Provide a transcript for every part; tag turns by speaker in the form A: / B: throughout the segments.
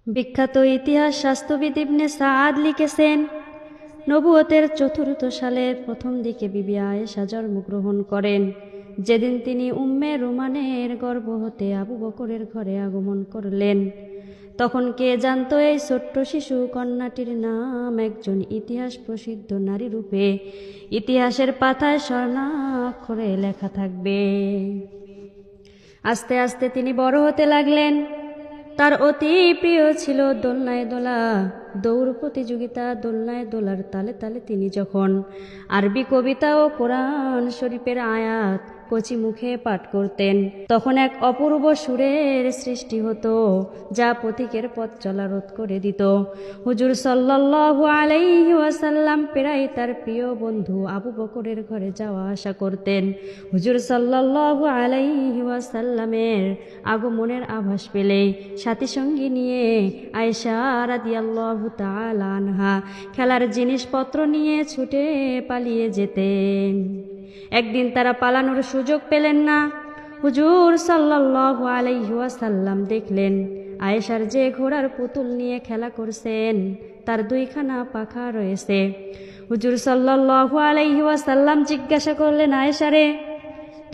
A: বিখ্যাত ইতিহাস শাস্ত্রবিদ ইবনে সাআদ লিখেছেন, নবুয়তের ৪র্থ সালের প্রথম দিকে বিবি আয়েশা জন্মগ্রহণ করেন। যেদিন তিনি উম্মে রুমানের গর্ভ হতে আবু বকরের ঘরে আগমন করলেন, তখন কে জানত এই ছোট্ট শিশু কন্যাটির নাম একজন ইতিহাস প্রসিদ্ধ নারী রূপে ইতিহাসের পাতায় স্বর্ণাক্ষরে লেখা থাকবে। আস্তে আস্তে তিনি বড় হতে লাগলেন। তার অতি প্রিয় ছিল দোলনায় দোলা, দৌড় প্রতিযোগিতা। দোলনায় দোলার তালে তালে তিনি যখন আরবি কবিতা ও কোরআন শরীফের আয়াত কচি মুখে পাঠ করতেন, তখন এক অপূর্ব সুরের সৃষ্টি হতো, যা পথিকের পথ চলা রোধ করে দিত। হুজুর সাল্লাল্লাহু আলাইহি ওয়াসাল্লাম প্রায় তার প্রিয় বন্ধু আবু বকরের ঘরে যাওয়া আসা করতেন। হুজুর সাল্লাল্লাহু আলাইহি ওয়াসাল্লামের আগমনের আভাস পেলেই সাথী সঙ্গী নিয়ে আয়েশা রাদিয়াল্লাহু তাআলা আনহা খেলার জিনিসপত্র নিয়ে ছুটে পালিয়ে যেতেন। একদিন তারা পালানোর সুযোগ পেলেন না। হুজুর সাল্লাল্লাহু আলাইহি ওয়াসাল্লাম দেখলেন আয়েশার যে ঘোড়ার পুতুল নিয়ে খেলা করছেন তার 2খানা পাখা রয়েছে। হুজুর সাল্লাল্লাহু আলাইহি ওয়াসাল্লাম জিজ্ঞাসা করলেন, আয়েশারে,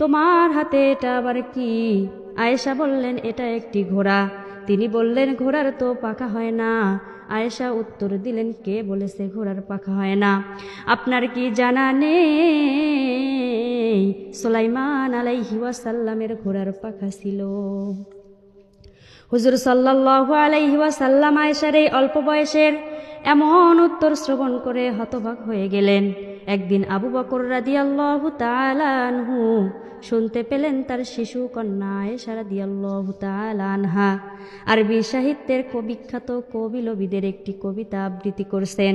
A: তোমার হাতে এটা আবার কি? আয়েশা বললেন, এটা একটি ঘোড়া। তিনি বললেন, ঘোড়ার তো পাখা হয় না। আয়েশা উত্তর দিলেন, কে বলেছে ঘোড়ার পাখা হয় না? আপনার কি জানা নেই সুলাইমান আলাইহি ওয়াসাল্লামের ঘোড়ার পাখা ছিল? হুজুর সাল্লাল্লাহু আলাইহি ওয়াসাল্লাম আয়েশার এই অল্প বয়সের এমন উত্তর শ্রবণ করে হতবাক হয়ে গেলেন। একদিন আবু বকর রাদিয়াল্লাহু তাআলা আনহু শুনতে পেলেন তার শিশু কন্যা আয়েশা রাদিয়াল্লাহু তাআলা আনহা আরবি সাহিত্যের বিখ্যাত কবিলবিদের একটি কবিতা আবৃত্তি করছেন।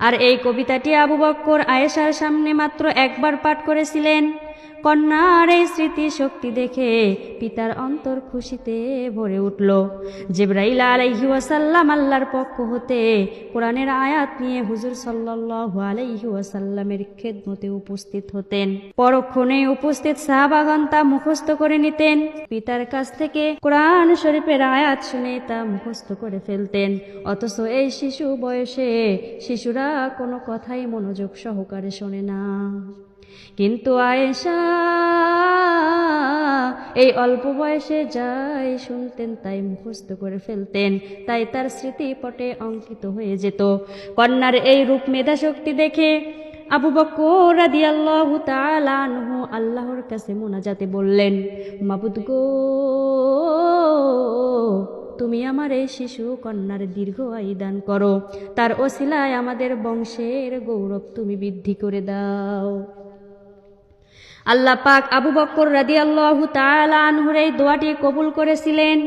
A: আর এই কবিতাটি আবু বকর আয়েশার সামনে মাত্র একবার পাঠ করেছিলেন। কন্যার এই স্মৃতি শক্তি দেখে পিতার অন্তর খুশিতে ভরে উঠল। জিবরাইল আলাইহি ওয়াসাল্লাম আল্লাহর পক্ষ হতে কোরআনের আয়াত নিয়ে হুজুর সাল্লাল্লাহু আলাইহি ওয়াসাল্লামের খেদমতে উপস্থিত হতেন। পরক্ষণে উপস্থিত সাহাবাগণ তা মুখস্থ করে নিতেন। পিতার কাছ থেকে কোরআন শরীফের আয়াত শুনে তা মুখস্থ করে ফেলতেন। অথচ এই শিশু বয়সে শিশুরা কোনো কথাই মনোযোগ সহকারে শোনে না। কিন্তু আয়েশা এই অল্প বয়সে যাই শুনতেন তাই মুখস্থ করে ফেলতেন, তাই তার স্মৃতিপটে অঙ্কিত হয়ে যেত। কন্যার এই রূপ মেধা শক্তি দেখে আবু বকর রাদিয়াল্লাহু তাআলা আনহু আল্লাহর কাছে মোনাজাতে বললেন, মাবুদ গো, তুমি আমার এই শিশু কন্যার দীর্ঘ আয়ু দান করো, তার ওসিলায় আমাদের বংশের গৌরব তুমি বৃদ্ধি করে দাও। আল্লাহ পাক আবু বকর রাদিয়াল্লাহু তাআলা আনহুর এই দোয়াটি কবুল করেছিলেন।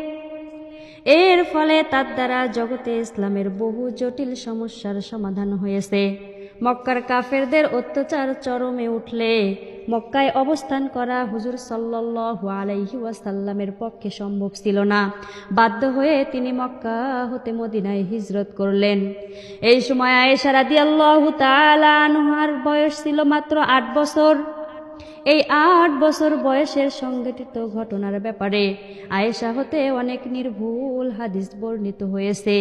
A: এর ফলে তার দ্বারা জগতে ইসলামের বহু জটিল সমস্যার সমাধান হয়েছে। মক্কার কাফেরদের অত্যাচার চরমে উঠলে মক্কায় অবস্থান করা হুজুর সাল্লাল্লাহু আলাইহি ওয়াসাল্লামের পক্ষে সম্ভব ছিল না। বাধ্য হয়ে তিনি মক্কা হতে মদিনায় হিজরত করলেন। এই সময় আয়েশা রাদিয়াল্লাহু তাআলা আনহার বয়স ছিল মাত্র 8 বছর। এই 8 বছর বয়সের সংঘটিত ঘটনার ব্যাপারে আয়েশা হতে অনেক নির্ভুল হাদিস বর্ণিত হয়েছে।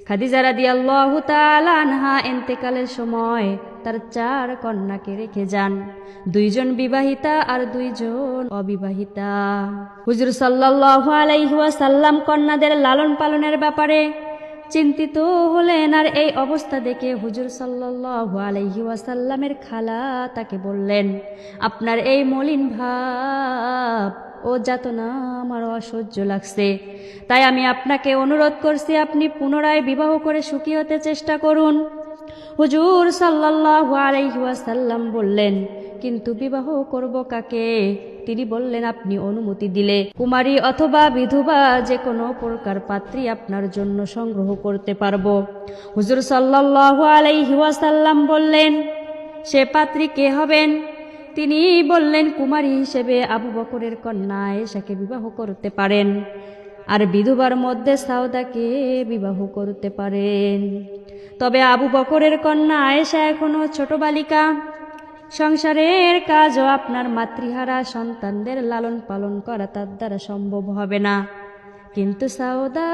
A: খাদিজা রাদিয়াল্লাহু তাআলা আনহা ইন্তেকালের সময় তার 4 কন্যাকে রেখে যান, 2 জন বিবাহিতা আর 2 জন অবিবাহিতা। হুজুর সাল্লাল্লাহু আলাইহি ওয়াসাল্লাম কন্যাদের লালন পালনের ব্যাপারে চিন্তিত হলেন। আর এই অবস্থা দেখে হুজুর সাল্লাল্লাহু আলাইহি ওয়াসাল্লামের খালা তাকে বললেন, আপনার এই মলিন ভাব ও যাতনা আমার অসহ্য লাগছে, তাই আমি আপনাকে অনুরোধ করছি আপনি পুনরায় বিবাহ করে সুখী হতে চেষ্টা করুন। হুজুর সাল্লাল্লাহু আলাইহি ওয়াসাল্লাম বললেন, কিন্তু বিবাহ করব কাকে? তিনি বললেন, আপনি অনুমতি দিলে কুমারী অথবা বিধবা যে কোনো প্রকার পাত্রী আপনার জন্য সংগ্রহ করতে পারবো। হুজুর সাল্লাল্লাহু আলাইহি ওয়াসাল্লাম বললেন, সে পাত্রী কে হবেন? তিনি বললেন, কুমারী হিসেবে আবু বকরের কন্যা আয়েশাকে বিবাহ করতে পারেন, আর বিধবার মধ্যে সাউদাকে বিবাহ করতে পারেন। তবে আবু বকরের কন্যা আয়েশা এখনো ছোট বালিকা, সংসারের কাজও আপনার মাতৃহারা সন্তানদের লালন পালন করা তার দ্বারা সম্ভব হবে না। কিন্তু সাউদা